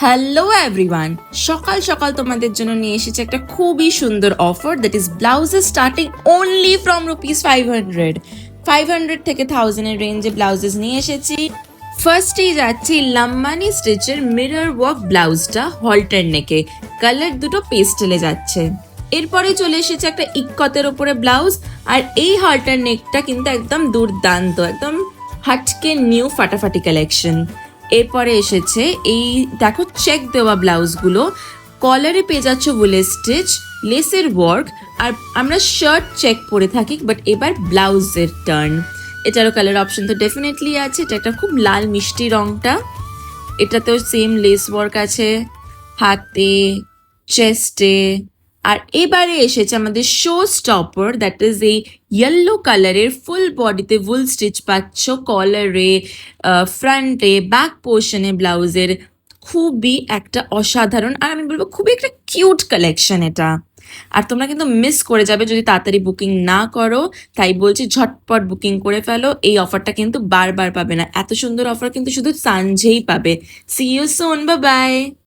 Hello everyone, সকাল সকাল তোমাদের জন্য নিয়ে এসেছে একটা খুবই সুন্দর offer, that is blouses starting only from ₹500 500 থেকে 1000 এর রেঞ্জে ব্লাউজেস নিয়ে এসেছি। ফার্স্টেই যাচ্ছি লাম্বানি স্টিচের মিরর ওয়ার্ক ব্লাউজটা হল্টার নেকে, কালার দুটো পেস্টেলে যাচ্ছে। এরপরে চলে এসেছে একটা ইক্কতের ওপরে ব্লাউজ, আর এই হল্টার নেকটা কিন্তু একদম দুর্দান্ত, একদম হাটকে নিউ ফাটাফাটি কালেকশন। এরপরে এসেছে এই দেখো চেক দেওয়া ব্লাউজগুলো, কলারে পেয়ে যাচ্ছ উলের স্টিচ, লেসের ওয়ার্ক, আর আমরা শার্ট চেক পরে থাকি, বাট এবার ব্লাউজের টার্ন। এটারও কালার অপশন তো ডেফিনেটলি আছে। এটা একটা খুব লাল মিষ্টি রংটা, এটাতেও সেম লেস ওয়ার্ক আছে হাতে, চেস্টে। আর এবারে এসেছে আমাদের শো স্টপার, দ্যাট ইজ এই ইয়েলো কালারের ফুল বডিতে উল স্টিচ পাচ্ছ, কলারে, ফ্রন্টে, ব্যাক পোর্শনে ব্লাউজের। খুবই একটা অসাধারণ, আর আমি বলবো খুবই একটা কিউট কালেকশন এটা। আর তোমরা কিন্তু মিস করে যাবে যদি তাড়াতাড়ি বুকিং না করো, তাই বলছি ঝটপট বুকিং করে ফেলো। এই অফারটা কিন্তু বারবার পাবে না, এত সুন্দর অফার কিন্তু শুধু সানঝেই পাবে। See you soon, bye by.